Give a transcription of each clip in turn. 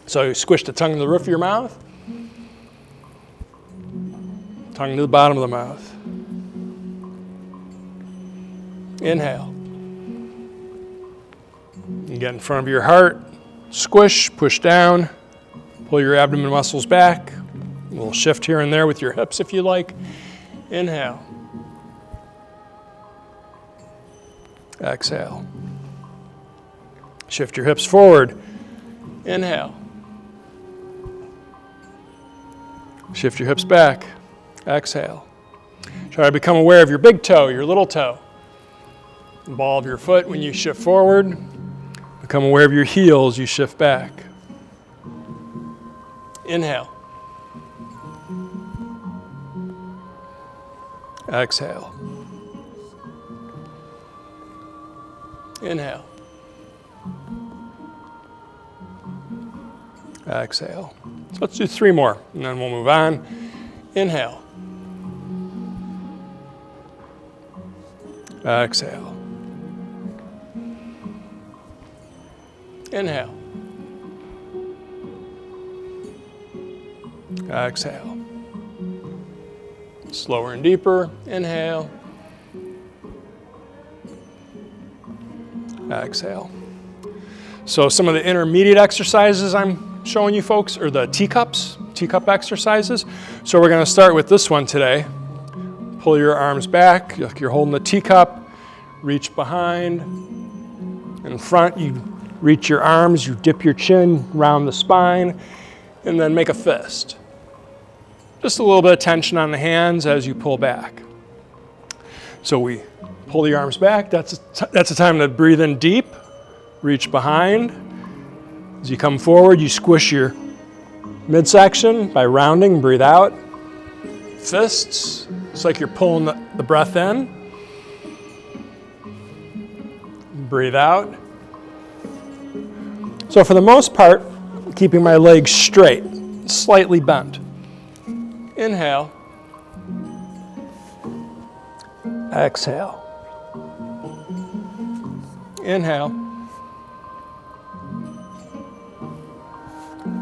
So you squish the tongue to the roof of your mouth, tongue to the bottom of the mouth. Inhale. You get in front of your heart, squish, push down, pull your abdomen muscles back. A little shift here and there with your hips if you like. Inhale. Exhale. Shift your hips forward. Inhale. Shift your hips back. Exhale. Try to become aware of your big toe, your little toe. The ball of your foot when you shift forward. Become aware of your heels, you shift back. Inhale. Exhale. Inhale. Exhale. So let's do 3 more, and then we'll move on. Inhale. Exhale. Inhale. Exhale. Slower and deeper. Inhale. Exhale. So some of the intermediate exercises I'm showing you folks are the teacup exercises. So we're going to start with this one today. Pull your arms back, like you're holding the teacup, reach behind. In front, you reach your arms, you dip your chin round the spine, and then make a fist. Just a little bit of tension on the hands as you pull back. So we pull the arms back. That's a time to breathe in deep, reach behind. As you come forward, you squish your midsection by rounding, breathe out. Fists, it's like you're pulling the breath in. Breathe out. So for the most part, keeping my legs straight, slightly bent. Inhale. Exhale. Inhale.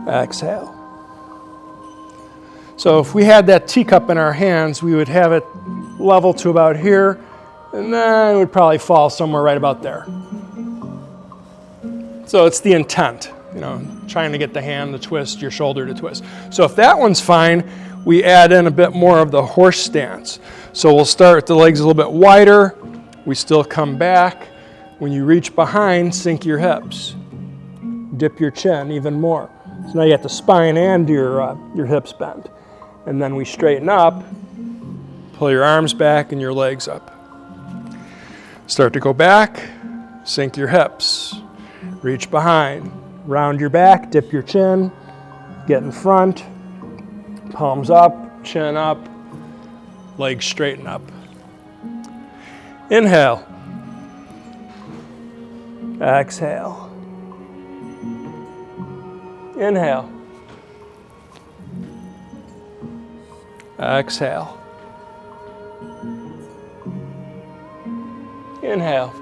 Exhale. So if we had that teacup in our hands, we would have it level to about here, and then it would probably fall somewhere right about there. So it's the intent, trying to get the hand to twist, your shoulder to twist. So if that one's fine, we add in a bit more of the horse stance. So we'll start with the legs a little bit wider. We still come back. When you reach behind, sink your hips. Dip your chin even more. So now you got the spine and your hips bent. And then we straighten up, pull your arms back and your legs up. Start to go back, sink your hips. Reach behind, round your back, dip your chin, get in front, palms up, chin up, legs straighten up. Inhale. Exhale. Inhale. Exhale. Inhale.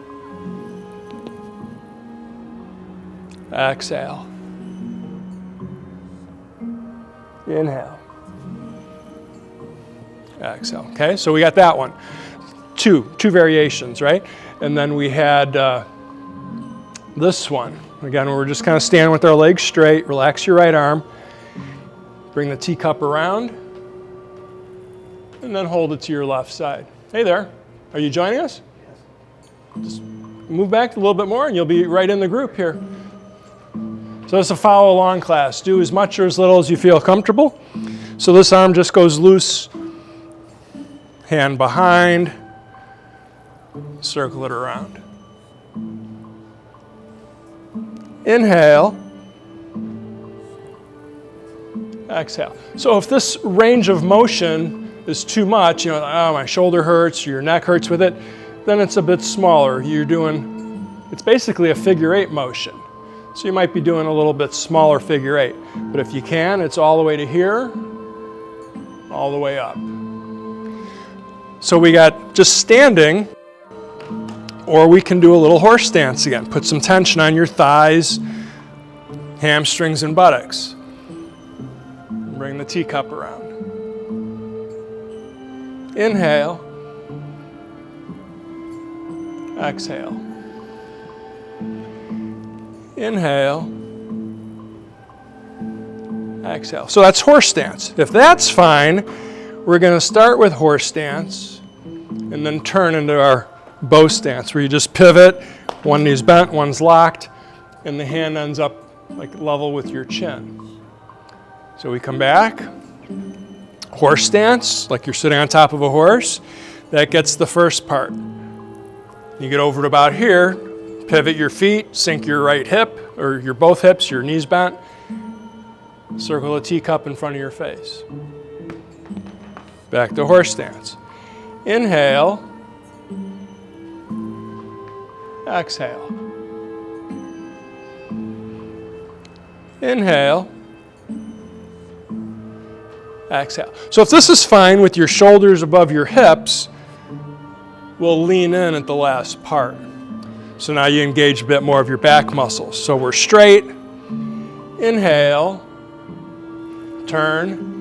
Exhale. Inhale. Exhale. Okay, so we got that one. Two variations, right? And then we had this one. Again, we're just kind of standing with our legs straight. Relax your right arm. Bring the teacup around. And then hold it to your left side. Hey there. Are you joining us? Yes. Just move back a little bit more and you'll be right in the group here. So it's a follow along class. Do as much or as little as you feel comfortable. So this arm just goes loose. Hand behind. Circle it around. Inhale. Exhale. So if this range of motion is too much, my shoulder hurts, your neck hurts with it, then it's a bit smaller. It's basically a figure 8 motion. So you might be doing a little bit smaller figure 8. But if you can, it's all the way to here, all the way up. So we got just standing, or we can do a little horse stance again. Put some tension on your thighs, hamstrings and buttocks. Bring the teacup around. Inhale. Exhale. Inhale. Exhale. So that's horse stance. If that's fine, we're going to start with horse stance and then turn into our bow stance, where you just pivot, one knee's bent, one's locked, and the hand ends up like level with your chin. So we come back, horse stance, like you're sitting on top of a horse. That gets the first part. You get over to about here, pivot your feet, sink your right hip, or your both hips, your knees bent, circle a teacup in front of your face. Back to horse stance. Inhale. Exhale. Inhale. Exhale. So if this is fine with your shoulders above your hips, we'll lean in at the last part. So now you engage a bit more of your back muscles. So we're straight. Inhale. Turn.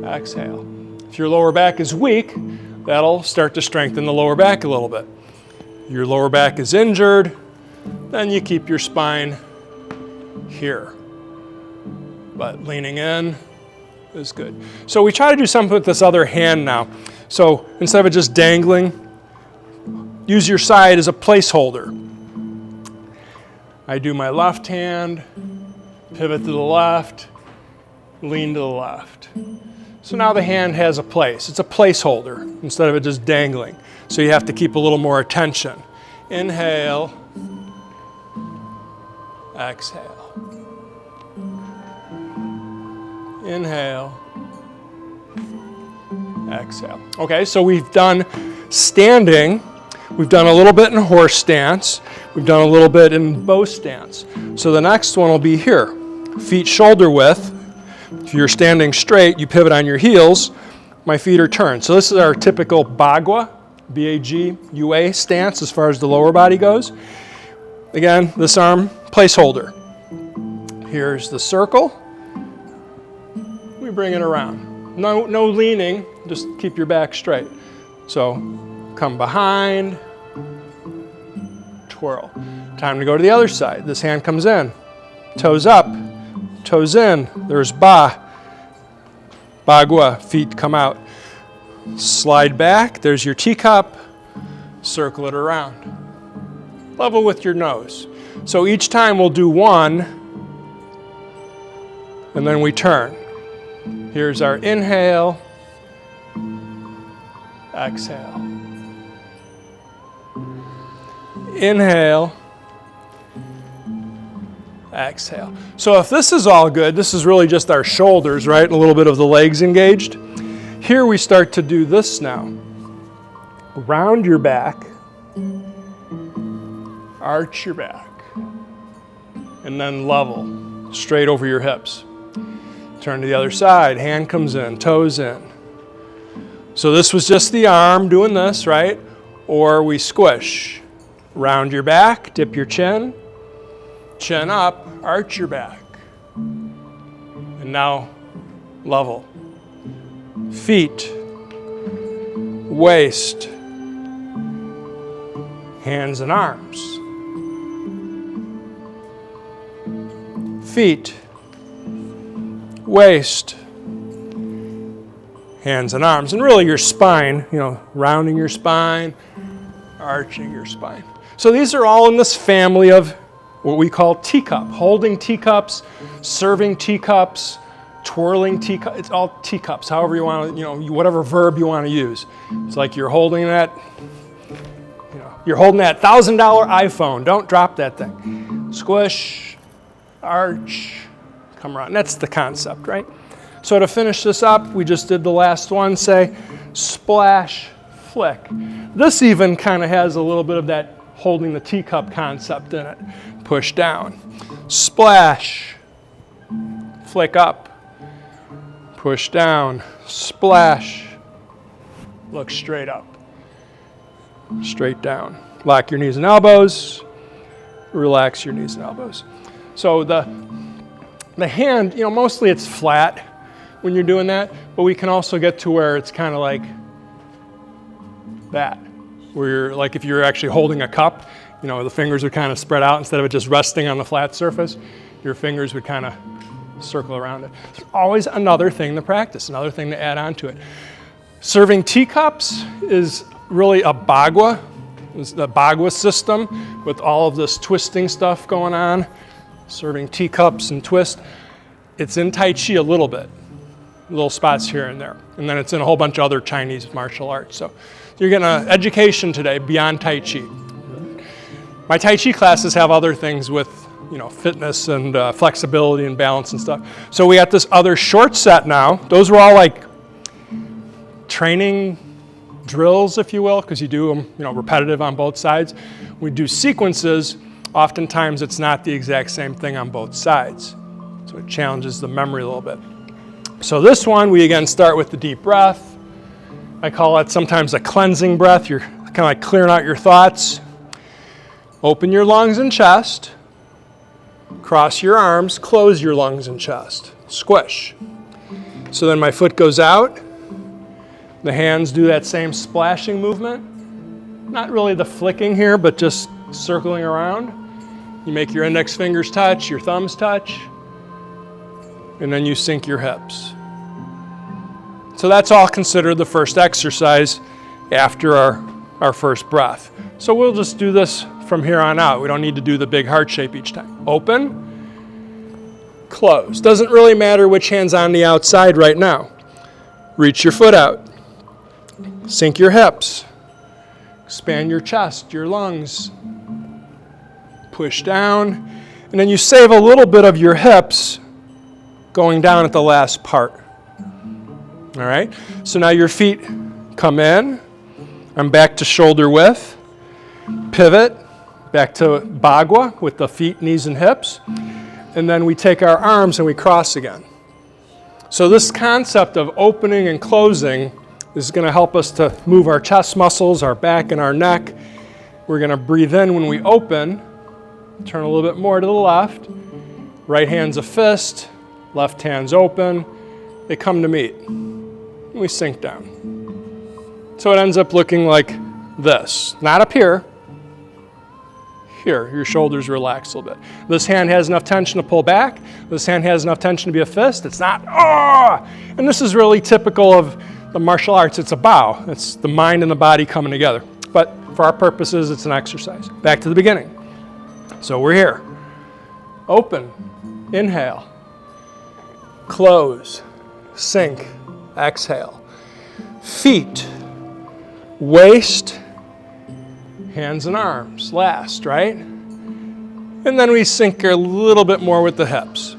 Exhale. If your lower back is weak, that'll start to strengthen the lower back a little bit. Your lower back is injured, then you keep your spine here. But leaning in is good. So we try to do something with this other hand now. So instead of it just dangling, use your side as a placeholder. I do my left hand, pivot to the left, lean to the left. So now the hand has a place. It's a placeholder instead of it just dangling. So you have to keep a little more attention. Inhale, exhale. Inhale, exhale. Okay, so we've done standing. We've done a little bit in horse stance. We've done a little bit in bow stance. So the next one will be here. Feet shoulder width. If you're standing straight, you pivot on your heels. My feet are turned. So this is our typical Bagua, B-A-G-U-A stance as far as the lower body goes. Again, this arm, placeholder. Here's the circle. We bring it around. No leaning, just keep your back straight. So come behind, twirl. Time to go to the other side. This hand comes in, toes up, toes in. There's Bagua, feet come out. Slide back, there's your teacup, circle it around. Level with your nose. So each time we'll do one, and then we turn. Here's our inhale, exhale. Inhale, exhale. So if this is all good, this is really just our shoulders, right? And a little bit of the legs engaged. Here we start to do this now. Round your back, arch your back, and then level, straight over your hips. Turn to the other side, hand comes in, toes in. So this was just the arm doing this, right? Or we squish. Round your back, dip your chin up, arch your back. And now level. Feet, waist, hands and arms. Feet, waist, hands and arms. And really your spine, rounding your spine, arching your spine. So these are all in this family of what we call teacup, holding teacups, serving teacups, twirling teacups. It's all teacups, however you want to, whatever verb you want to use. It's like you're holding that, you're holding that $1,000 iPhone. Don't drop that thing. Squish, arch, come around. That's the concept, right? So to finish this up, we just did the last one, say splash, flick. This even kind of has a little bit of that holding the teacup concept in it. Push down, splash, flick up, push down, splash, look straight up, straight down. Lock your knees and elbows, relax your knees and elbows. So the hand, mostly it's flat when you're doing that, but we can also get to where it's kind of like that, where you're like if you're actually holding a cup, the fingers are kind of spread out instead of it just resting on the flat surface. Your fingers would kind of circle around it. There's always another thing to practice, another thing to add on to it. Serving teacups is really a bagua. It's the bagua system with all of this twisting stuff going on. Serving teacups and twist. It's in Tai Chi a little bit, little spots here and there. And then it's in a whole bunch of other Chinese martial arts. So you're getting an education today beyond Tai Chi. My Tai Chi classes have other things with fitness and flexibility and balance and stuff. So we got this other short set now. Those were all like training drills, if you will, because you do them, repetitive on both sides. We do sequences. Oftentimes it's not the exact same thing on both sides. So it challenges the memory a little bit. So this one, we again start with the deep breath. I call it sometimes a cleansing breath. You're kind of like clearing out your thoughts. Open your lungs and chest. Cross your arms, close your lungs and chest. Squish. So then my foot goes out. The hands do that same splashing movement. Not really the flicking here, but just circling around. You make your index fingers touch, your thumbs touch, and then you sink your hips. So that's all considered the first exercise after our first breath. So we'll just do this from here on out. We don't need to do the big heart shape each time. Open, close. Doesn't really matter which hand's on the outside right now. Reach your foot out. Sink your hips. Expand your chest, your lungs. Push down. And then you save a little bit of your hips going down at the last part. All right? So now your feet come in. I'm back to shoulder width. Pivot. Back to bagua with the feet, knees, and hips. And then we take our arms and we cross again. So this concept of opening and closing is going to help us to move our chest muscles, our back and our neck. We're going to breathe in when we open, turn a little bit more to the left. Right hand's a fist, left hand's open. They come to meet. And we sink down. So it ends up looking like this. Not up here. Here, your shoulders relax a little bit. This hand has enough tension to pull back. This hand has enough tension to be a fist. It's not, And this is really typical of the martial arts. It's a bow. It's the mind and the body coming together. But for our purposes, it's an exercise. Back to the beginning. So we're here. Open, inhale, close, sink, exhale. Feet, waist, hands and arms, last, right? And then we sink a little bit more with the hips.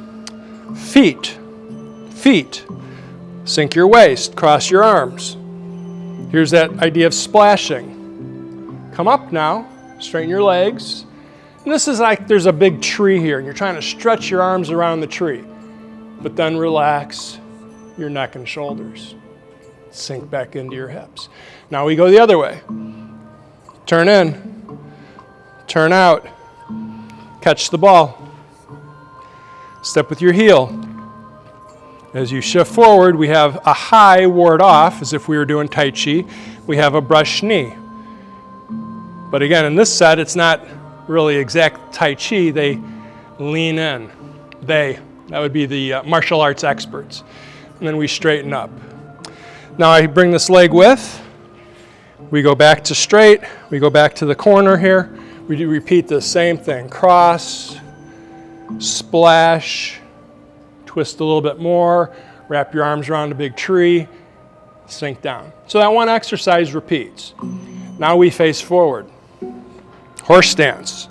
Feet, sink your waist, cross your arms. Here's that idea of splashing. Come up now, straighten your legs. And this is like there's a big tree here, and you're trying to stretch your arms around the tree. But then relax your neck and shoulders. Sink back into your hips. Now we go the other way. Turn in, turn out, catch the ball. Step with your heel. As you shift forward, we have a high ward off, as if we were doing Tai Chi. We have a brush knee. But again, in this set, it's not really exact Tai Chi. They lean in. That would be the martial arts experts. And then we straighten up. Now I bring this leg width. We go back to straight. We go back to the corner here. We do repeat the same thing. Cross, splash, twist a little bit more, wrap your arms around a big tree, sink down. So that one exercise repeats. Now we face forward. Horse stance.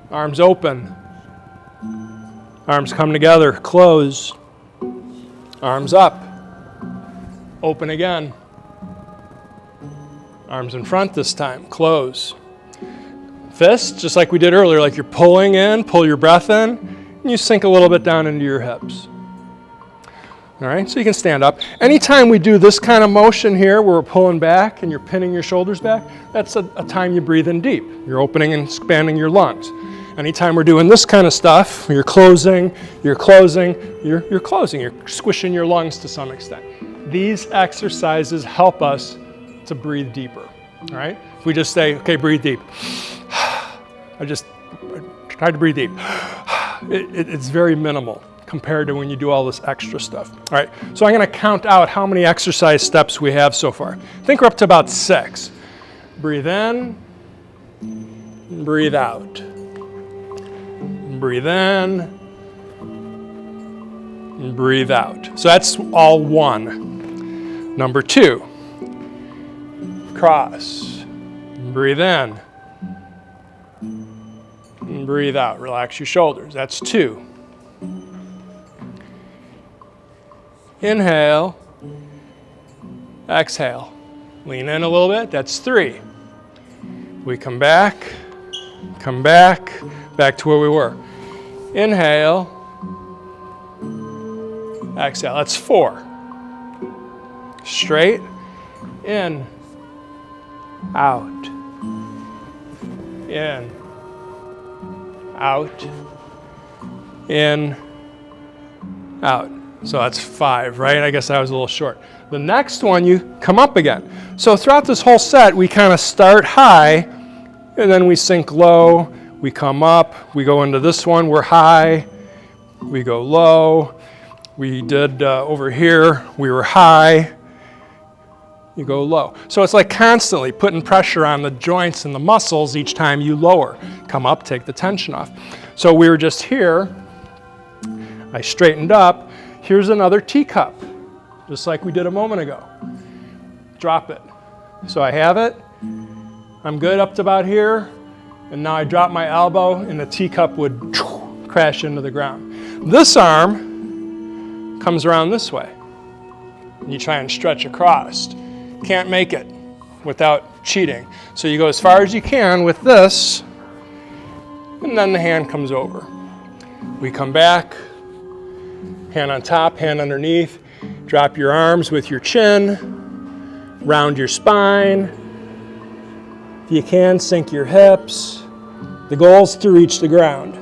Arms open. Arms come together, close. Arms up. Open again. Arms in front this time, close. Fist, just like we did earlier, like you're pulling in, pull your breath in, and you sink a little bit down into your hips. All right, so you can stand up. Anytime we do this kind of motion here, where we're pulling back and you're pinning your shoulders back, that's a time you breathe in deep. You're opening and expanding your lungs. Anytime we're doing this kind of stuff, you're closing, you're squishing your lungs to some extent. These exercises help us to breathe deeper, all right? If we just say, okay, breathe deep. I tried to breathe deep. It's very minimal compared to when you do all this extra stuff. All right, so I'm gonna count out how many exercise steps we have so far. I think we're up to about 6. Breathe in, breathe out. Breathe in, breathe out. So that's all 1. Number 2, cross. Breathe in, breathe out. Relax your shoulders. That's 2. Inhale, exhale. Lean in a little bit. That's 3. We come back to where we were. Inhale, exhale. That's 4. Straight, in, out, in, out, in, out. So that's 5, right? I guess I was a little short. The next one, you come up again. So throughout this whole set, we kind of start high, and then we sink low, we come up, we go into this one, we're high, we go low. We did over here, we were high, you go low. So it's like constantly putting pressure on the joints and the muscles each time you lower. Come up, take the tension off. So we were just here, I straightened up. Here's another teacup, just like we did a moment ago. Drop it. So I have it. I'm good up to about here. And now I drop my elbow and the teacup would crash into the ground. This arm comes around this way. And you try and stretch across. Can't make it without cheating. So you go as far as you can with this, and then the hand comes over. We come back. Hand on top, hand underneath. Drop your arms with your chin. Round your spine. If you can, sink your hips. The goal is to reach the ground.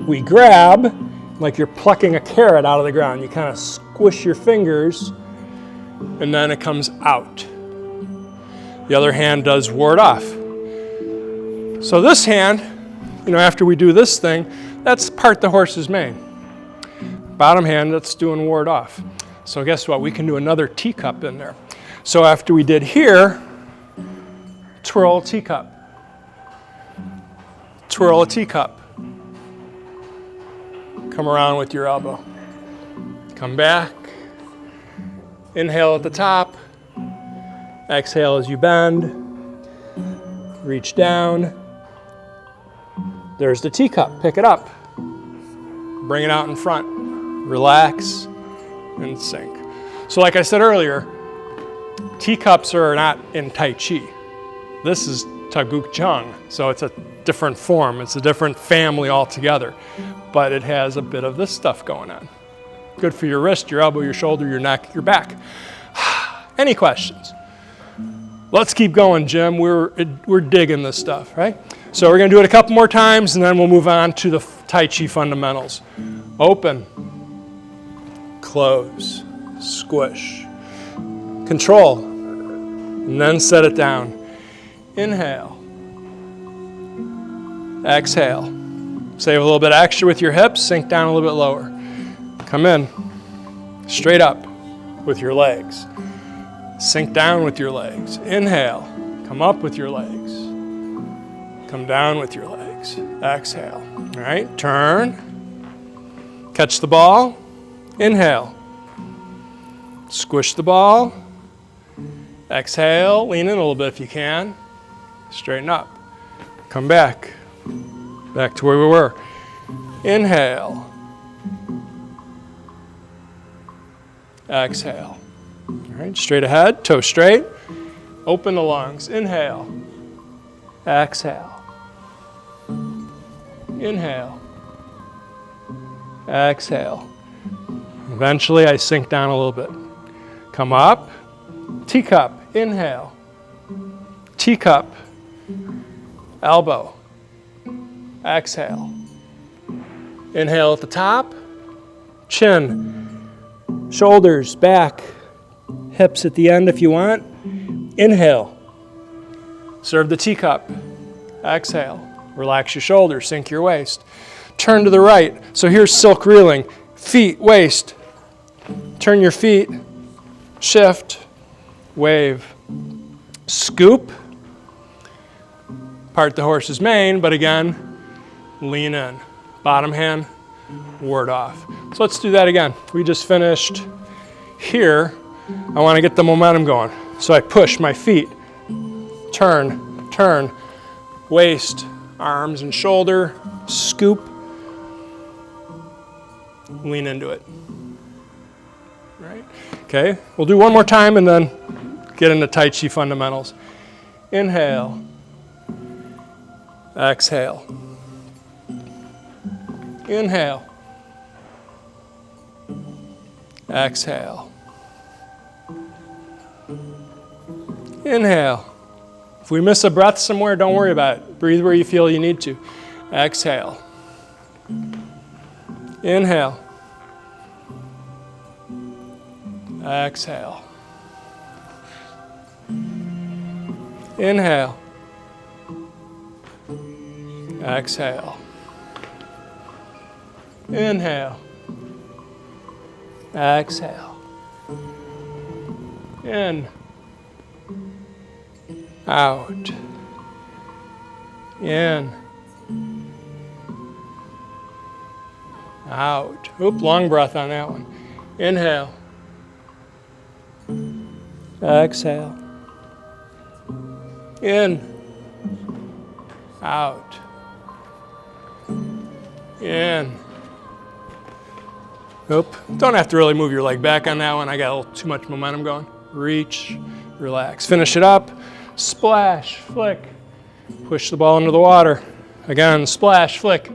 We grab like you're plucking a carrot out of the ground. You kind of squish your fingers, and then it comes out. The other hand does ward off. So this hand, after we do this thing, that's part the horse's mane. Bottom hand, that's doing ward off. So guess what? We can do another teacup in there. So after we did here, twirl a teacup. Twirl a teacup. Come around with your elbow. Come back. Inhale at the top. Exhale as you bend. Reach down. There's the teacup. Pick it up. Bring it out in front. Relax and sink. So like I said earlier, teacups are not in Tai Chi. This is chung, so it's a different form. It's a different family altogether, but it has a bit of this stuff going on. Good for your wrist, your elbow, your shoulder, your neck, your back. Any questions? Let's keep going, Jim. We're digging this stuff, right? So we're going to do it a couple more times, and then we'll move on to the Tai Chi fundamentals. Open. Close, squish, control, and then set it down. Inhale, exhale. Save a little bit extra with your hips, sink down a little bit lower. Come in, straight up with your legs. Sink down with your legs. Inhale, come up with your legs. Come down with your legs. Exhale. All right, turn, catch the ball. Inhale, squish the ball, exhale, lean in a little bit if you can, straighten up, come back to where we were. Inhale, exhale. All right, straight ahead, toe straight, open the lungs. Inhale, exhale, inhale, exhale. Eventually, I sink down a little bit. Come up, teacup, inhale, teacup, elbow, exhale. Inhale at the top, chin, shoulders, back, hips at the end if you want. Inhale, serve the teacup, exhale, relax your shoulders, sink your waist. Turn to the right, so here's silk reeling, feet, waist. Turn your feet, shift, wave, scoop, part the horse's mane, but again, lean in. Bottom hand, ward off. So let's do that again. We just finished here. I want to get the momentum going. So I push my feet, turn, waist, arms and shoulder, scoop, lean into it. Right? Okay, we'll do one more time and then get into Tai Chi fundamentals. Inhale, exhale. Inhale, exhale. Inhale. If we miss a breath somewhere, don't worry about it. Breathe where you feel you need to. Exhale. Inhale. Exhale. Inhale. Exhale. Inhale. Exhale. In. Out. In. Out. Oop, long breath on that one. Inhale. Exhale. In. Out. In. Oop. Don't have to really move your leg back on that one. I got a little too much momentum going. Reach, relax. Finish it up. Splash, flick. Push the ball into the water. Again, splash, flick.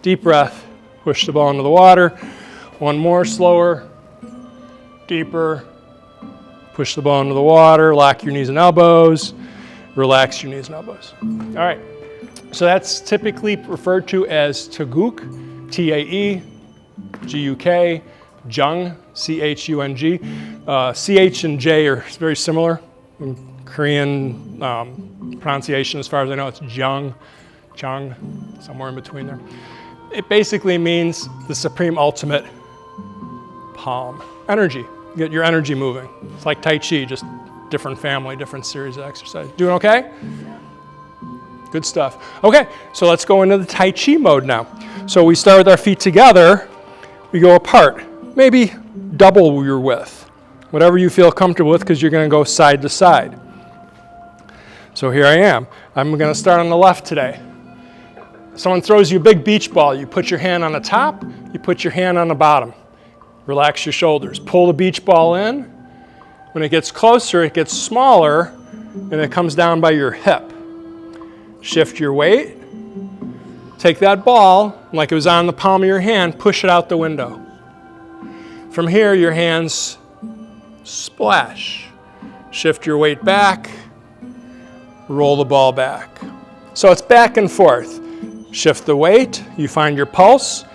Deep breath. Push the ball into the water. One more, slower. Deeper. Push the ball into the water. Lock your knees and elbows. Relax your knees and elbows. All right. So that's typically referred to as Taguk, T-A-E-G-U-K, Jung, C-H-U-G. C-H and J are very similar. In Korean pronunciation, as far as I know, it's Jung, Chung, somewhere in between there. It basically means the supreme ultimate palm. Energy. Get your energy moving. It's like Tai Chi, just different family, different series of exercise. Doing okay? Good stuff. Okay, so let's go into the Tai Chi mode now. So we start with our feet together. We go apart. Maybe double your width. Whatever you feel comfortable with, because you're going to go side to side. So here I am. I'm going to start on the left today. Someone throws you a big beach ball. You put your hand on the top. You put your hand on the bottom. Relax your shoulders. Pull the beach ball in. When it gets closer, it gets smaller, and it comes down by your hip. Shift your weight. Take that ball, like it was on the palm of your hand, push it out the window. From here, your hands splash. Shift your weight back. Roll the ball back. So it's back and forth. Shift the weight. You find your pulse.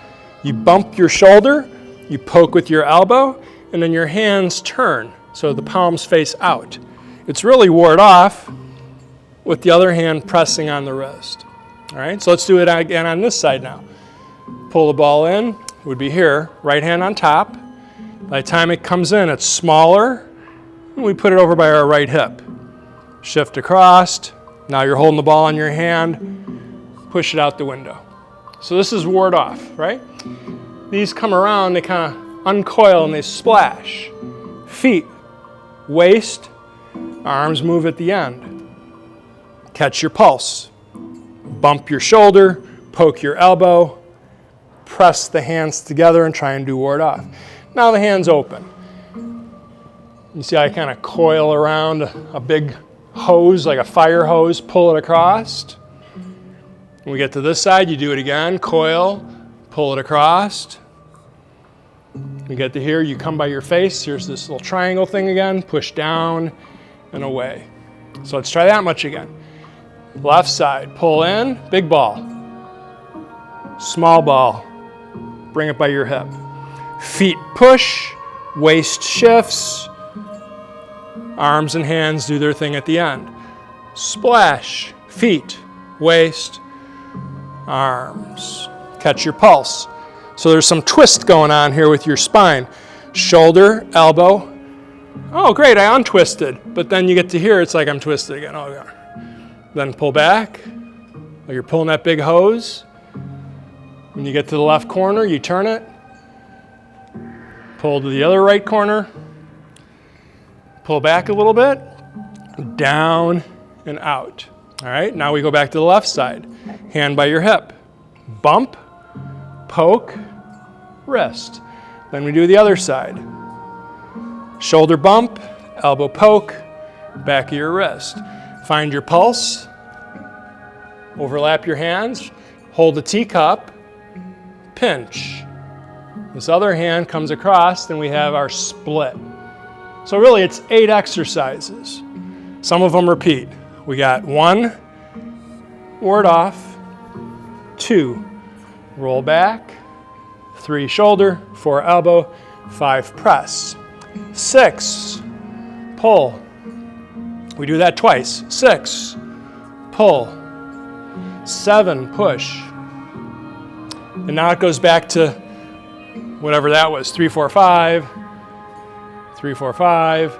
You bump your shoulder. You poke with your elbow. And then your hands turn. So the palms face out. It's really ward off with the other hand pressing on the wrist. All right, so let's do it again on this side now. Pull the ball in, would be here, right hand on top. By the time it comes in, it's smaller, and we put it over by our right hip. Shift across, now you're holding the ball in your hand, push it out the window. So this is ward off, right? These come around, they kind of uncoil and they splash. Feet, waist, arms move at the end. Catch your pulse. Bump your shoulder, poke your elbow, press the hands together and try and do ward off. Now the hand's open. You see I kind of coil around a big hose, like a fire hose, pull it across. When we get to this side, you do it again, coil, pull it across. We get to here, you come by your face, here's this little triangle thing again, push down and away. So let's try that much again. Left side, pull in, big ball. small ball, bring it by your hip. Feet push, waist shifts, arms and hands do their thing at the end. Splash, feet, waist, arms. Catch your pulse. So there's some twist going on here with your spine. Shoulder, elbow. Oh, great, I untwisted. But then you get to here, it's like I'm twisted again. Oh, yeah. Then pull back. Like you're pulling that big hose. When you get to the left corner, you turn it. Pull to the other right corner. Pull back a little bit. Down and out. All right, now we go back to the left side. Hand by your hip. Bump, poke, wrist. Then we do the other side. Shoulder bump, elbow poke, back of your wrist. Find your pulse. Overlap your hands. Hold the teacup. Pinch. This other hand comes across, then we have our split. So really it's 8 exercises. Some of them repeat. We got 1, ward off, 2, roll back, 3, shoulder, 4, elbow, 5, press, 6, pull. We do that twice. 6, pull, 7, push. And now it goes back to whatever that was, 3, 4, 5, 3, 4, 5.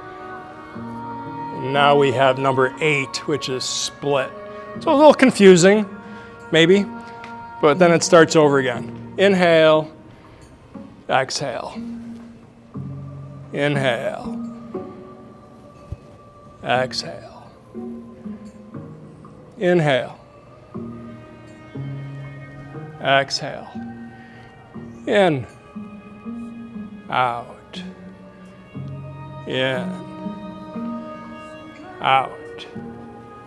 Now we have number 8, which is split. So a little confusing, maybe, but then it starts over again. Inhale, exhale. Inhale, exhale. Inhale, exhale. In, out, in, out.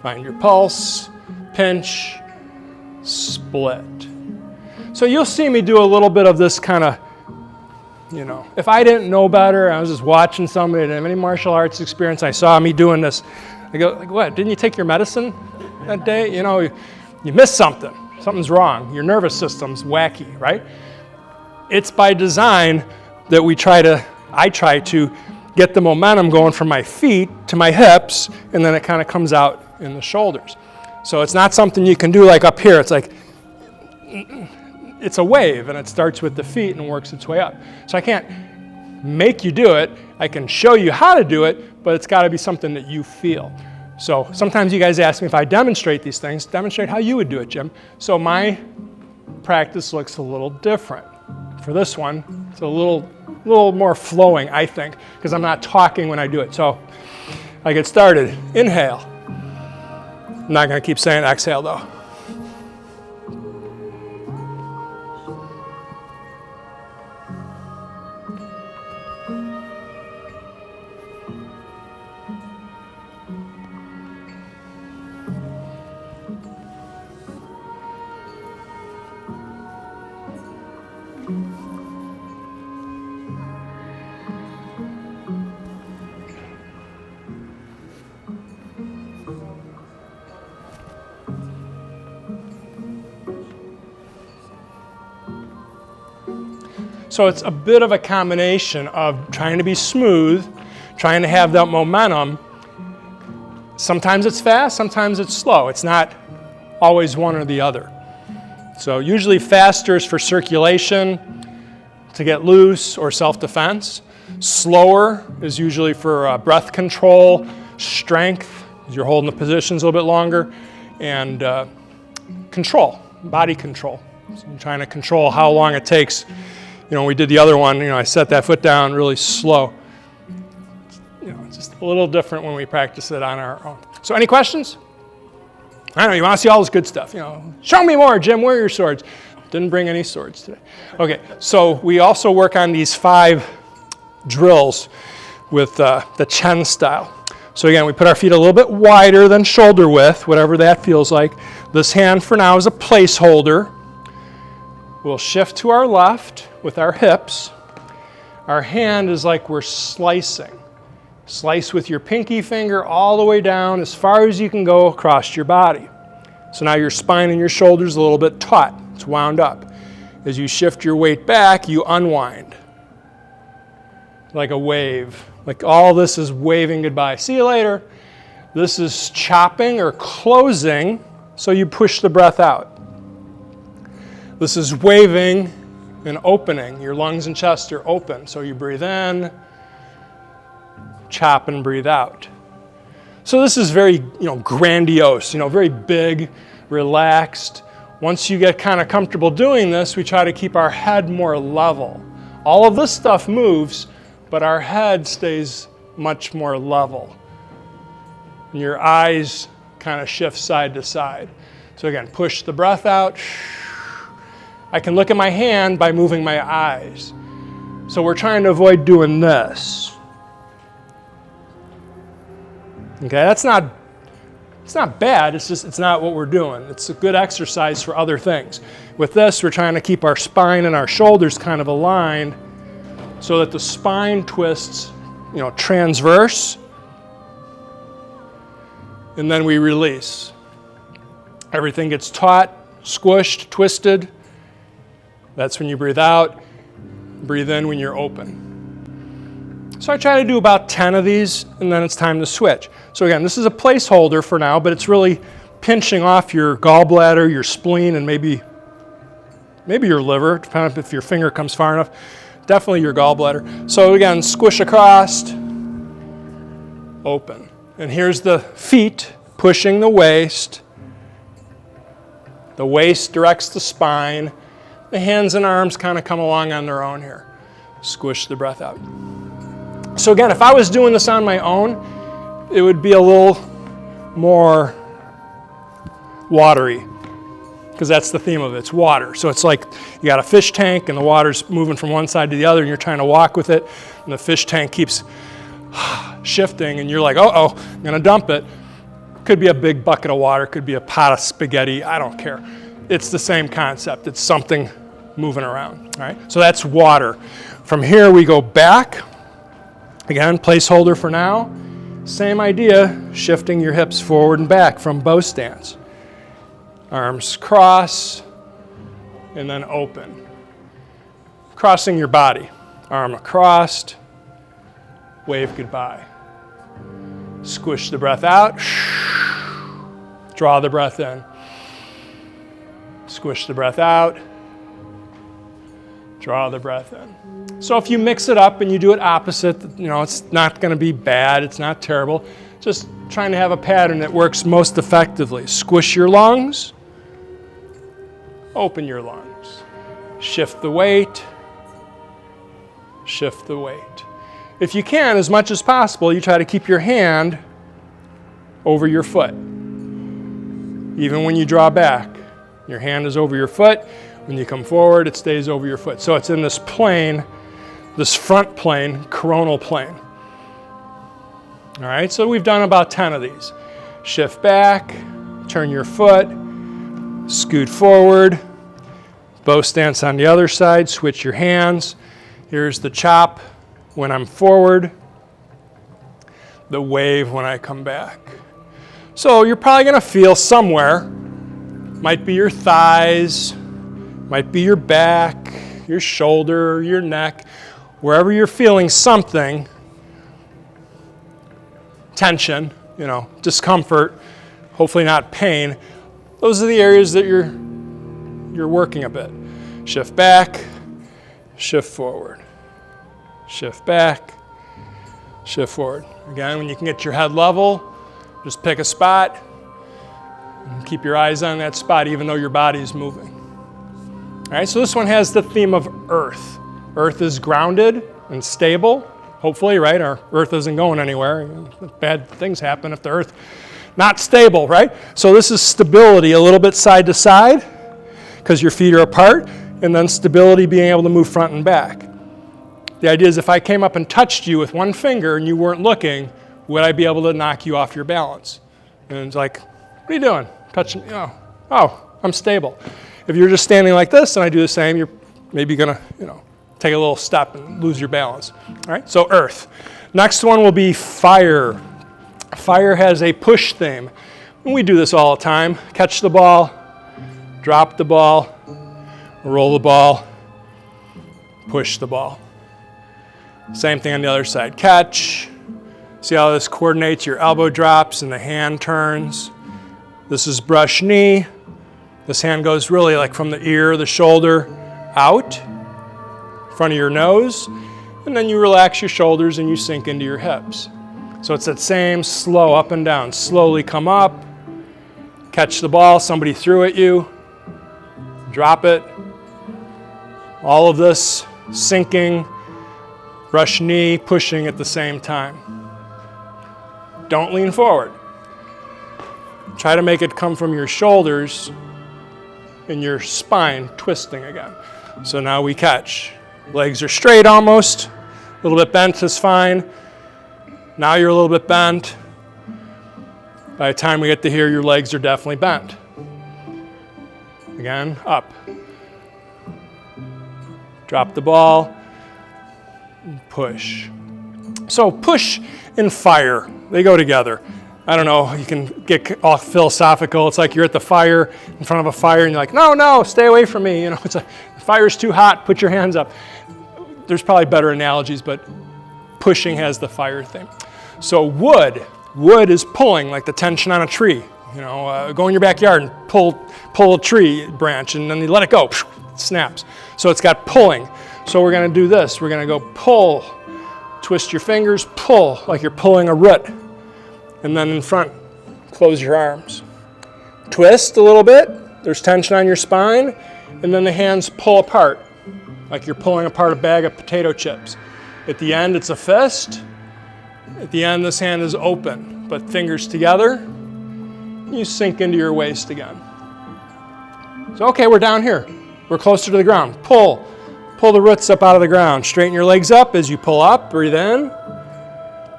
Find your pulse, pinch, split. So you'll see me do a little bit of this kind of, you know, if I didn't know better, I was just watching somebody that didn't have any martial arts experience, I saw me doing this, I go, like, what, didn't you take your medicine that day? You know, you missed something. Something's wrong. Your nervous system's wacky, right? It's by design that I try to get the momentum going from my feet to my hips, and then it kind of comes out in the shoulders. So it's not something you can do like up here. It's like, it's a wave, and it starts with the feet and works its way up. So I can't make you do it. I can show you how to do it, but it's got to be something that you feel. So sometimes you guys ask me if I demonstrate these things, demonstrate how you would do it, Jim. So my practice looks a little different. For this one, it's a little more flowing, I think, because I'm not talking when I do it. So I get started. Inhale. I'm not going to keep saying exhale, though. So it's a bit of a combination of trying to be smooth, trying to have that momentum. Sometimes it's fast, sometimes it's slow. It's not always one or the other. So usually faster is for circulation, to get loose, or self-defense. Slower is usually for breath control, strength, because you're holding the positions a little bit longer, and control, body control. So I'm trying to control how long it takes. You know, we did the other one, you know, I set that foot down really slow. You know, it's just a little different when we practice it on our own. So any questions? I know, you want to see all this good stuff, you know. Show me more, Jim, where are your swords? Didn't bring any swords today. Okay, so we also work on these 5 drills with the Chen style. So again, we put our feet a little bit wider than shoulder width, whatever that feels like. This hand for now is a placeholder. We'll shift to our left with our hips. Our hand is like we're slicing. Slice with your pinky finger all the way down as far as you can go across your body. So now your spine and your shoulders a little bit taut. It's wound up. As you shift your weight back, you unwind. Like a wave. Like all this is waving goodbye. See you later. This is chopping or closing, so you push the breath out. This is waving and opening. Your lungs and chest are open, so you breathe in, chop and breathe out. So this is very, grandiose, very big, relaxed. Once you get kind of comfortable doing this, we try to keep our head more level. All of this stuff moves, but our head stays much more level. And your eyes kind of shift side to side. So again, push the breath out. I can look at my hand by moving my eyes. So we're trying to avoid doing this. Okay, it's not bad, it's not what we're doing. It's a good exercise for other things. With this, we're trying to keep our spine and our shoulders kind of aligned so that the spine twists, transverse, and then we release. Everything gets taut, squished, twisted. That's when you breathe out. Breathe in when you're open. So I try to do about 10 of these, and then it's time to switch. So again, this is a placeholder for now, but it's really pinching off your gallbladder, your spleen, and maybe your liver, depending if your finger comes far enough. Definitely your gallbladder. So again, squish across, open. And here's the feet pushing the waist. The waist directs the spine. The hands and arms kind of come along on their own here. Squish the breath out. So again, if I was doing this on my own, it would be a little more watery, because that's the theme of it. It's water. So it's like you got a fish tank and the water's moving from one side to the other and you're trying to walk with it, and the fish tank keeps shifting and you're like, uh-oh, I'm going to dump it. Could be a big bucket of water, could be a pot of spaghetti, I don't care. It's the same concept. It's something moving around. All right? So that's water. From here we go back. Again, placeholder for now. Same idea, shifting your hips forward and back from bow stance. Arms cross, and then open. Crossing your body. Arm across, wave goodbye. Squish the breath out. Draw the breath in. Squish the breath out. Draw the breath in. So if you mix it up and you do it opposite, it's not going to be bad. It's not terrible. Just trying to have a pattern that works most effectively. Squish your lungs. Open your lungs. Shift the weight. Shift the weight. If you can, as much as possible, you try to keep your hand over your foot. Even when you draw back, your hand is over your foot. When you come forward, it stays over your foot. So it's in this plane, this front plane, coronal plane. All right, so we've done about 10 of these. Shift back, turn your foot, scoot forward, bow stance on the other side, switch your hands. Here's the chop when I'm forward, the wave when I come back. So you're probably going to feel somewhere, might be your thighs, might be your back, your shoulder, your neck, wherever you're feeling something, tension, discomfort, hopefully not pain. Those are the areas that you're working a bit. Shift back, shift forward. Shift back, shift forward. Again, when you can get your head level, just pick a spot and keep your eyes on that spot even though your body is moving. All right, so this one has the theme of earth. Earth is grounded and stable, hopefully, right? Our earth isn't going anywhere. Bad things happen if the earth not stable, right? So this is stability, a little bit side to side because your feet are apart, and then stability being able to move front and back. The idea is if I came up and touched you with one finger and you weren't looking, would I be able to knock you off your balance? And it's like, what are you doing? Touching, oh, I'm stable. If you're just standing like this and I do the same, you're maybe gonna, take a little step and lose your balance. All right, so earth. Next one will be fire. Fire has a push theme. And we do this all the time. Catch the ball, drop the ball, roll the ball, push the ball. Same thing on the other side. Catch. See how this coordinates? Your elbow drops and the hand turns. This is brush knee. This hand goes really like from the ear, the shoulder, out, front of your nose. And then you relax your shoulders and you sink into your hips. So it's that same slow up and down. Slowly come up, catch the ball, somebody threw at you, drop it. All of this sinking, brush knee, pushing at the same time. Don't lean forward. Try to make it come from your shoulders and your spine twisting again. So now we catch. Legs are straight almost. A little bit bent is fine. Now you're a little bit bent. By the time we get to here, your legs are definitely bent. Again, up. Drop the ball. Push. So push and fire, they go together. I don't know, you can get all philosophical. It's like you're at the fire, in front of a fire, and you're like, no, stay away from me. You know, it's like, the fire's too hot, put your hands up. There's probably better analogies, but pushing has the fire thing. So wood is pulling, like the tension on a tree. You know, go in your backyard and pull a tree branch, and then you let it go, it snaps. So it's got pulling. So we're going to do this. We're going to go pull, twist your fingers, pull, like you're pulling a root. And then in front, close your arms. Twist a little bit. There's tension on your spine. And then the hands pull apart, like you're pulling apart a bag of potato chips. At the end, it's a fist. At the end, this hand is open, but fingers together. You sink into your waist again. So, okay, we're down here. We're closer to the ground. Pull the roots up out of the ground. Straighten your legs up as you pull up. Breathe in.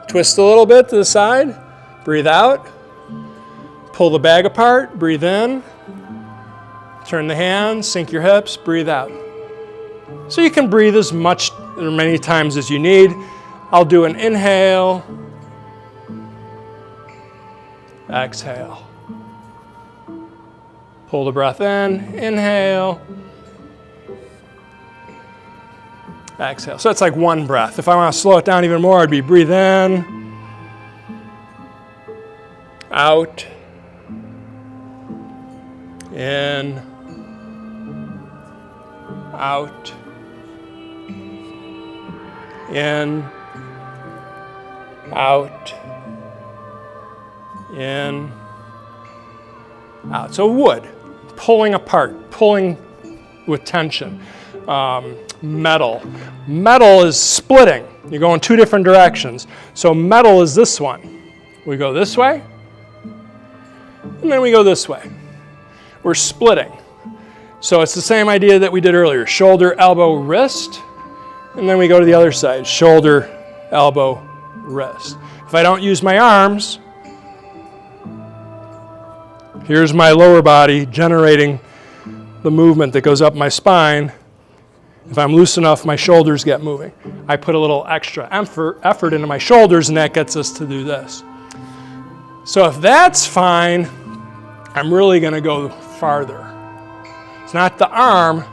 Twist a little bit to the side. Breathe out. Pull the bag apart. Breathe in. Turn the hands. Sink your hips. Breathe out. So you can breathe as much or many times as you need. I'll do an inhale. Exhale. Pull the breath in. Inhale. Exhale. So it's like one breath. If I want to slow it down even more, it'd be breathe in, out, in, out, in, out, in, out. So wood, pulling apart, pulling with tension. Metal. Metal is splitting. You go in two different directions. So metal is this one. We go this way, and then we go this way. We're splitting. So it's the same idea that we did earlier. Shoulder, elbow, wrist, and then we go to the other side. Shoulder, elbow, wrist. If I don't use my arms, here's my lower body generating the movement that goes up my spine. If I'm loose enough, my shoulders get moving. I put a little extra effort into my shoulders, and that gets us to do this. So if that's fine, I'm really going to go farther. It's not the arm,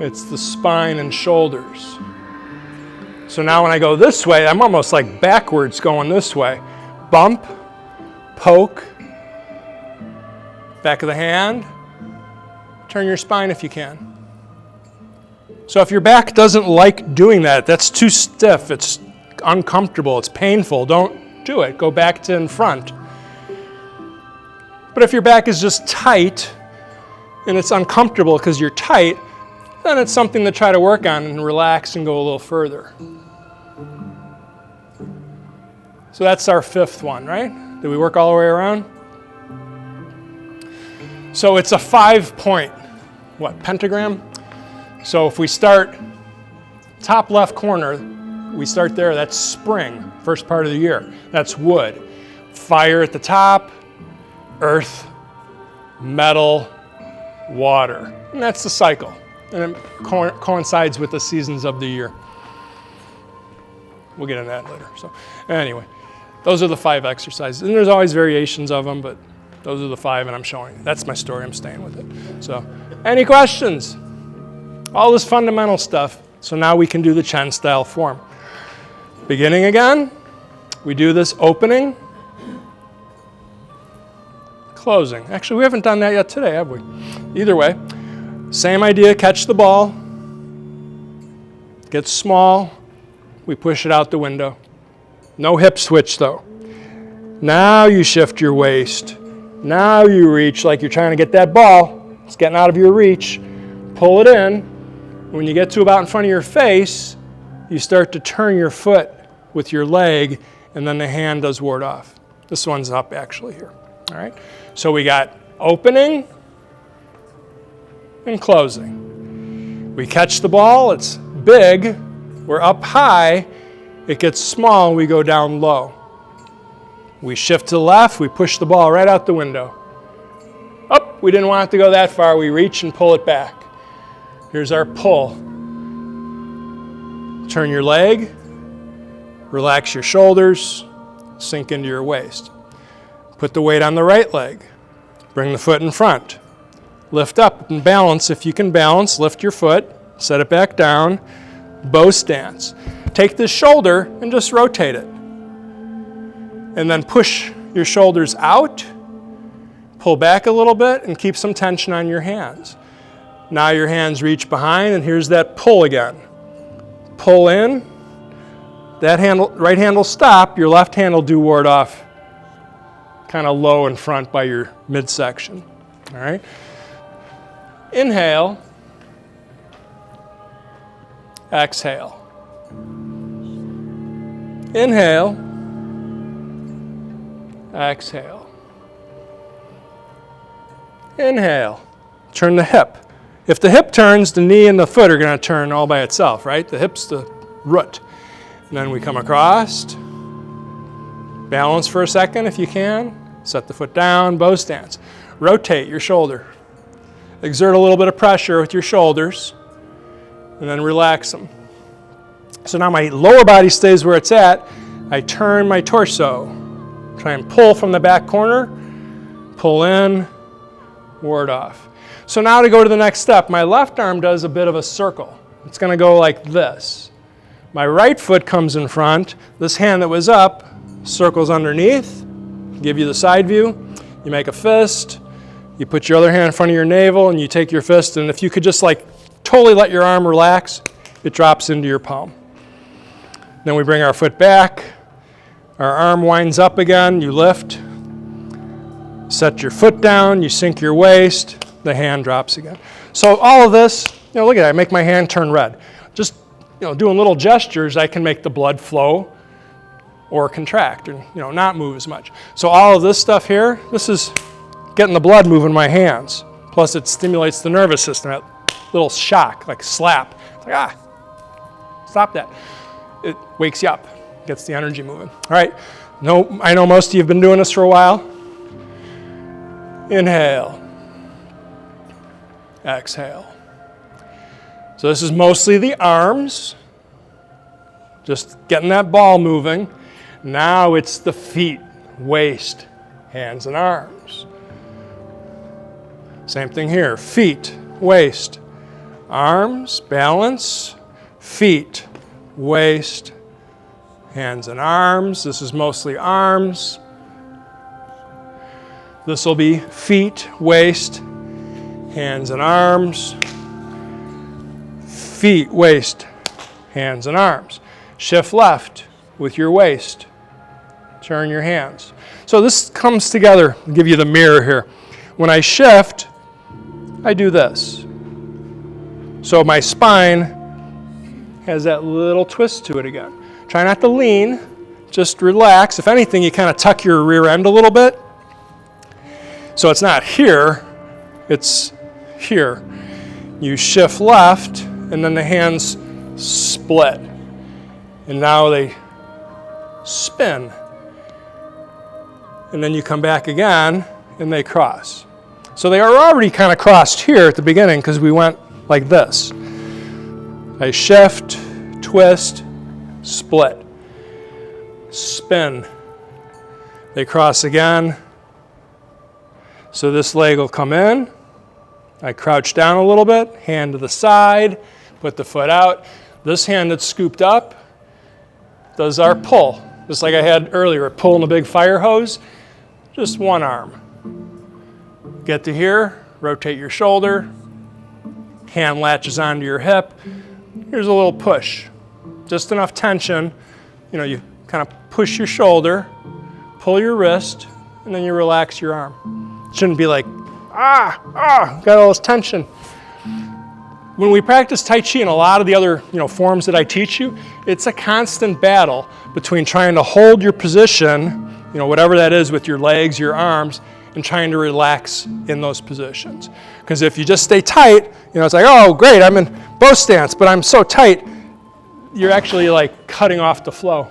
it's the spine and shoulders. So now when I go this way, I'm almost like backwards going this way. Bump, poke, back of the hand, turn your spine if you can. So if your back doesn't like doing that, that's too stiff, it's uncomfortable, it's painful, don't do it. Go back to in front. But if your back is just tight and it's uncomfortable because you're tight, then it's something to try to work on and relax and go a little further. So that's our fifth one, right? Did we work all the way around? So it's a 5-point, pentagram? So if we start top left corner, we start there, that's spring, first part of the year. That's wood. Fire at the top, earth, metal, water. And that's the cycle. And it coincides with the seasons of the year. We'll get into that later. So anyway, those are the 5 exercises. And there's always variations of them, but Those are the 5, and I'm showing you. That's my story. I'm staying with it. So, any questions? All this fundamental stuff. So now we can do the Chen style form. Beginning again. We do this opening, closing. Actually, we haven't done that yet today, have we? Either way, same idea. Catch the ball. Gets small. We push it out the window. No hip switch, though. Now you shift your waist. Now you reach like you're trying to get that ball. It's getting out of your reach. Pull it in. When you get to about in front of your face, you start to turn your foot with your leg, and then the hand does ward off. This one's up actually here. All right. So we got opening and closing. We catch the ball. It's big. We're up high. It gets small. We go down low. We shift to the left. We push the ball right out the window. Up. We didn't want it to go that far. We reach and pull it back. Here's our pull. Turn your leg. Relax your shoulders. Sink into your waist. Put the weight on the right leg. Bring the foot in front. Lift up and balance. If you can balance, lift your foot. Set it back down. Bow stance. Take this shoulder and just rotate it. And then push your shoulders out. Pull back a little bit and keep some tension on your hands. Now your hands reach behind, and here's that pull again. Pull in. That handle, right hand will stop. Your left hand will do ward off kind of low in front by your midsection. All right? Inhale. Exhale. Inhale. Exhale. Inhale. Turn the hip. If the hip turns, the knee and the foot are going to turn all by itself, right? The hip's the root. And then we come across. Balance for a second if you can. Set the foot down, bow stance. Rotate your shoulder. Exert a little bit of pressure with your shoulders. And then relax them. So now my lower body stays where it's at. I turn my torso. Try and pull from the back corner. Pull in. Ward off. So now to go to the next step, my left arm does a bit of a circle. It's going to go like this. My right foot comes in front. This hand that was up circles underneath. Give you the side view. You make a fist. You put your other hand in front of your navel and you take your fist, and if you could just like totally let your arm relax, it drops into your palm. Then we bring our foot back. Our arm winds up again. You lift. Set your foot down. You sink your waist. The hand drops again. So all of this, look at that. I make my hand turn red. Just doing little gestures, I can make the blood flow or contract and not move as much. So all of this stuff here, this is getting the blood moving in my hands. Plus it stimulates the nervous system. That little shock, like slap. It's like, stop that. It wakes you up, gets the energy moving. All right, I know most of you have been doing this for a while. Inhale. Exhale. So this is mostly the arms, just getting that ball moving. Now it's the feet, waist, hands, and arms. Same thing here, feet, waist, arms, balance, feet, waist, hands, and arms. This is mostly arms. This will be feet, waist, hands, and arms. Feet, waist, hands, and arms. Shift left with your waist. Turn your hands. So this comes together. I'll give you the mirror here. When I shift, I do this. So my spine has that little twist to it again. Try not to lean, just relax. If anything, you kind of tuck your rear end a little bit. So it's not here, it's here. You shift left, and then the hands split. And now they spin. And then you come back again, and they cross. So they are already kind of crossed here at the beginning because we went like this. I shift, twist, split, spin. They cross again, So this leg will come in. I crouch down a little bit, hand to the side, put the foot out. This hand that's scooped up does our pull. Just like I had earlier, pulling a big fire hose, just one arm. Get to here, rotate your shoulder, hand latches onto your hip. Here's a little push, just enough tension. You know, you kind of push your shoulder, pull your wrist, and then you relax your arm. It shouldn't be like, got all this tension. When we practice Tai Chi and a lot of the other forms that I teach you, it's a constant battle between trying to hold your position, whatever that is with your legs, your arms, and trying to relax in those positions. Because if you just stay tight, it's like, oh, great, I'm in bow stance, but I'm so tight, you're actually like cutting off the flow.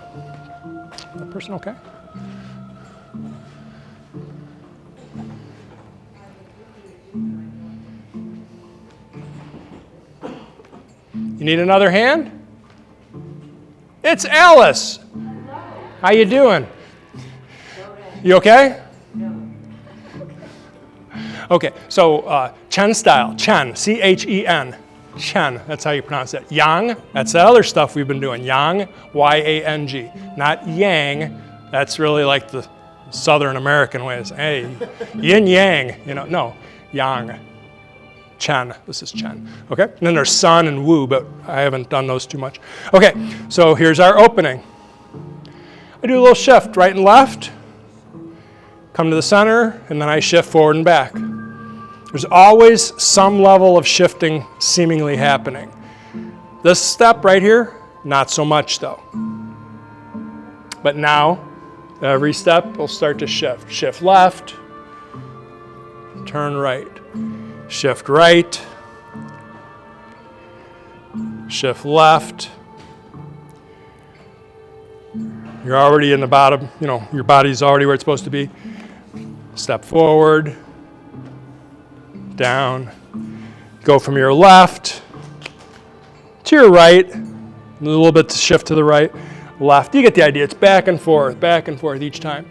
Is that person okay? You need another hand? It's Alice. How you doing? You okay? Okay, so Chen style, Chen, C-H-E-N, Chen, that's how you pronounce it. Yang, that's the other stuff we've been doing, Yang, Y-A-N-G, not Yang, that's really like the Southern American way of saying, hey, yin yang, no, Yang, Chen, this is Chen, okay? And then there's Sun and Wu, but I haven't done those too much. Okay, so here's our opening. I do a little shift, right and left, come to the center, and then I shift forward and back. There's always some level of shifting seemingly happening. This step right here, not so much though. But now, every step will start to shift. Shift left, turn right. Shift right, shift left. You're already in the bottom, your body's already where it's supposed to be. Step forward, down, go from your left to your right, a little bit to shift to the right, left. You get the idea, it's back and forth each time.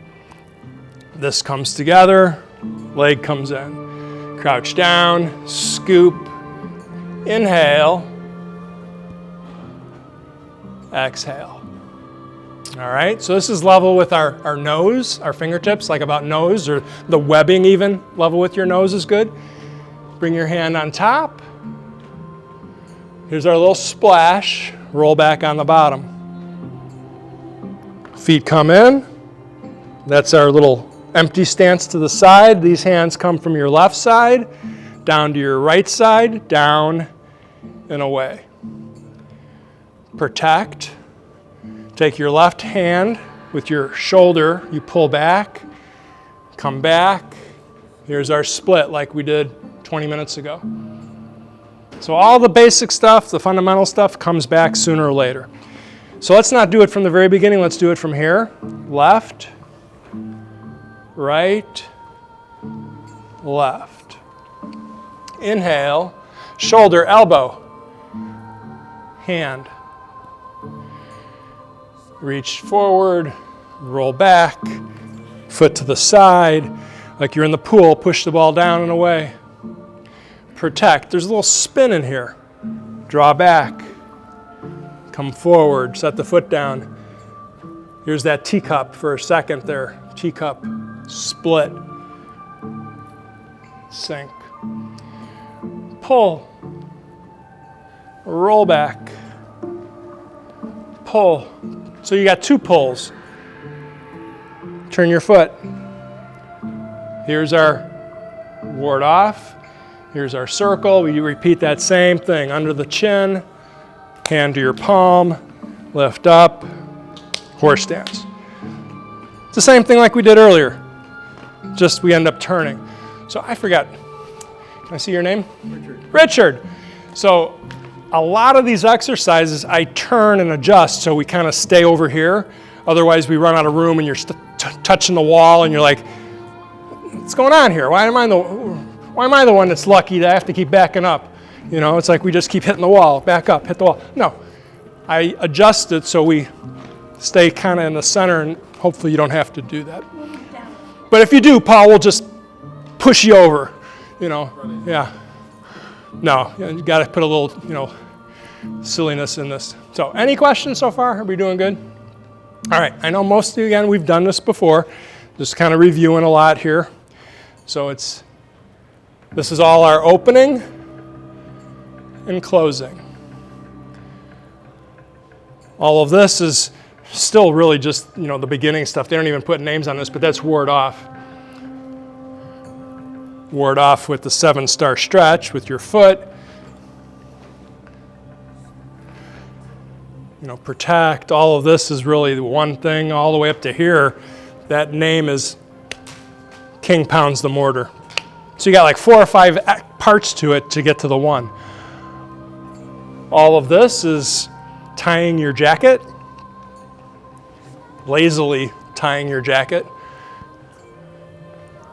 This comes together, leg comes in. Crouch down, scoop, inhale, exhale. All right, so this is level with our nose, our fingertips, like about nose, or the webbing even, level with your nose is good. Bring your hand on top. Here's our little splash, roll back on the bottom. Feet come in, that's our little empty stance to the side. These hands come from your left side, down to your right side, down and away. Protect. Take your left hand with your shoulder, you pull back, come back. Here's our split like we did 20 minutes ago. So all the basic stuff, the fundamental stuff comes back sooner or later. So let's not do it from the very beginning, let's do it from here. Left, right, left. Inhale, shoulder, elbow, hand. Reach forward, roll back, foot to the side. Like you're in the pool, push the ball down and away. Protect. There's a little spin in here. Draw back. Come forward, set the foot down. Here's that teacup for a second there. Teacup, split, sink. Pull, roll back, pull. So you got two pulls. Turn your foot. Here's our ward off. Here's our circle. We repeat that same thing. Under the chin, hand to your palm, lift up, horse stance. It's the same thing like we did earlier. Just we end up turning. So I forgot. Can I see your name? Richard. So a lot of these exercises, I turn and adjust so we kind of stay over here. Otherwise, we run out of room and you're touching the wall and you're like, what's going on here? Why am I the one that's lucky that I have to keep backing up? It's like we just keep hitting the wall, back up, hit the wall. No, I adjust it so we stay kind of in the center and hopefully you don't have to do that. But if you do, Paul will just push you over, you know. Yeah. No, you got to put a little, you know, silliness in this. So any questions so far? Are we doing good? All right, I know most of you, again, we've done this before, just kind of reviewing a lot here. So this is all our opening and closing. All of this is still really just, you know, the beginning stuff. They don't even put names on this, but that's ward off. Ward off with the 7-star stretch with your foot. You know, protect. All of this is really the one thing all the way up to here. That name is King pounds the mortar. So you got like 4 or 5 parts to it to get to the one. All of this is tying your jacket. Lazily tying your jacket.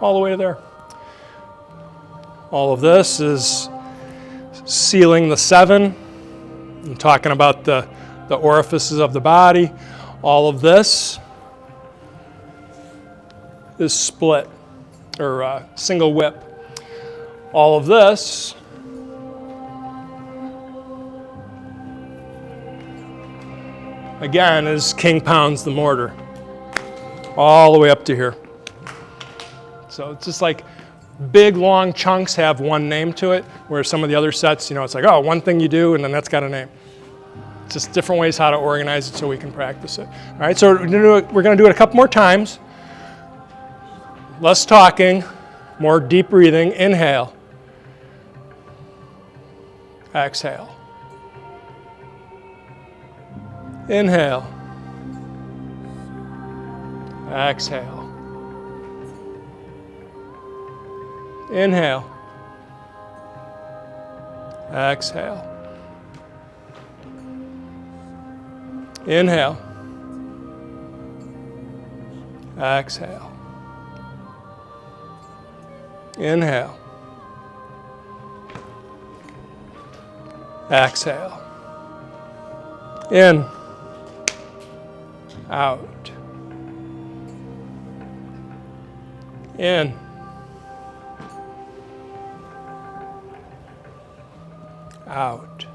All the way to there. All of this is sealing the 7. I'm talking about the orifices of the body. All of this is split or single whip. All of this again is King pounds the mortar. All the way up to here. So it's just like big, long chunks have one name to it, where some of the other sets, you know, it's like, oh, one thing you do, and then that's got a name. It's just different ways how to organize it so we can practice it. All right, so we're going to do it a couple more times. Less talking, more deep breathing. Inhale. Exhale. Inhale. Exhale. Inhale. Exhale. Inhale. Exhale. Inhale. Exhale. In. Out. In. Out.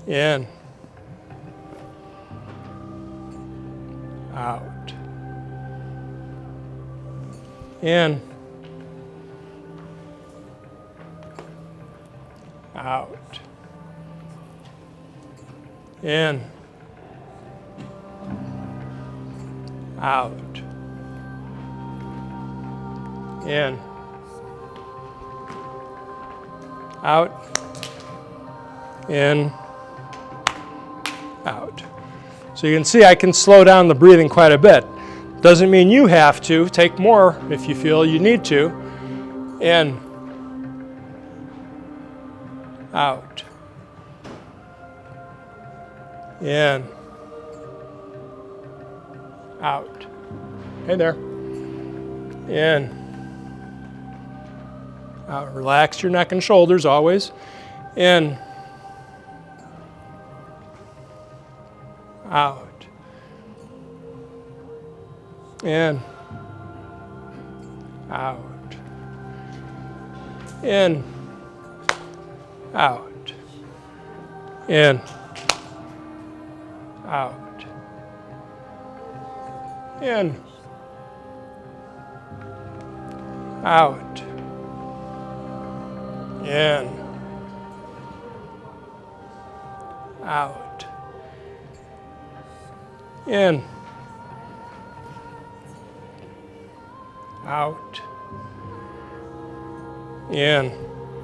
In. Out. In. Out. In. Out. In. Out. In. Out. So you can see I can slow down the breathing quite a bit. Doesn't mean you have to. Take more if you feel you need to. In. Out. In. Out. Hey there. In. Out. Relax your neck and shoulders always. In. Out. In. Out. In. Out. In. Out. In. Out. In. Out. In. Out. In.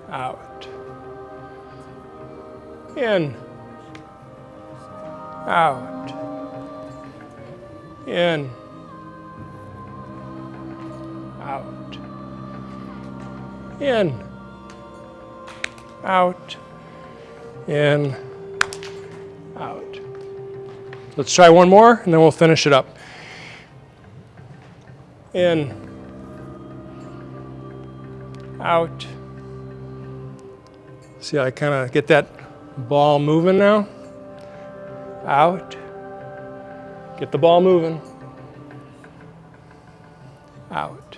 Out. In. Out. In. Out. In. Out. In. Out. Let's try one more, and then we'll finish it up. In. Out. See how I kind of get that ball moving now? Out. Get the ball moving. Out.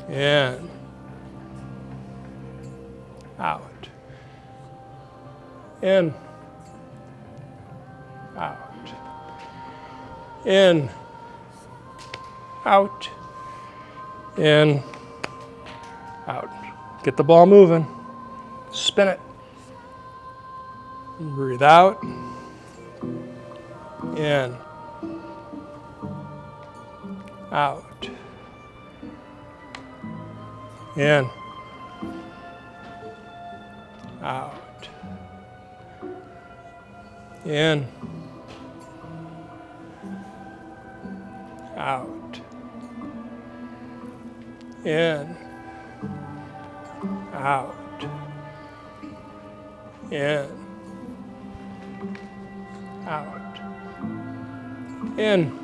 In. Out. In. Out. In. Out. In. Out. Get the ball moving. Spin it. Breathe out. In. Out. In. Out. In. Out. In. Out. In. Out. In.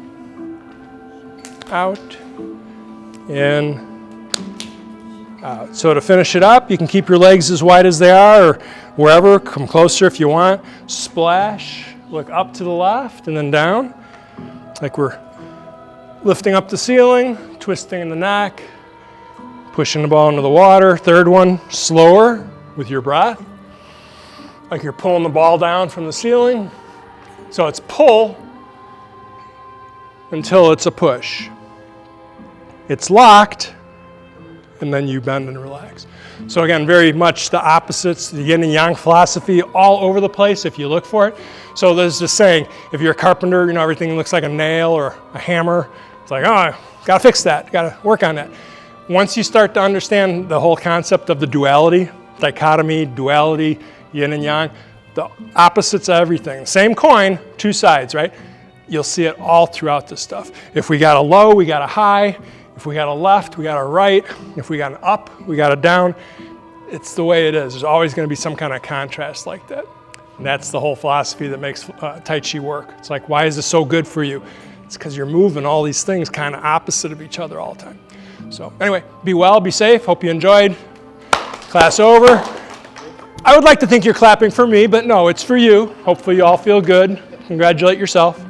Out. In. Out. So to finish it up, you can keep your legs as wide as they are, or wherever. Come closer if you want. Splash. Look up to the left and then down. Like we're lifting up the ceiling, twisting in the neck, pushing the ball into the water. Third one, slower with your breath. Like you're pulling the ball down from the ceiling. So it's pull until it's a push. It's locked, and then you bend and relax. So again, very much the opposites, the yin and yang philosophy all over the place if you look for it. So there's this saying, if you're a carpenter, you know, everything looks like a nail or a hammer. It's like, oh, gotta fix that, gotta work on that. Once you start to understand the whole concept of the duality, dichotomy, duality, yin and yang, the opposites of everything. Same coin, two sides, right? You'll see it all throughout this stuff. If we got a low, we got a high. If we got a left, we got a right. If we got an up, we got a down. It's the way it is. There's always going to be some kind of contrast like that. And that's the whole philosophy that makes Tai Chi work. It's like, why is this so good for you? It's because you're moving all these things kind of opposite of each other all the time. So anyway, be well, be safe. Hope you enjoyed. Class over. I would like to think you're clapping for me, but no, it's for you. Hopefully you all feel good. Congratulate yourself.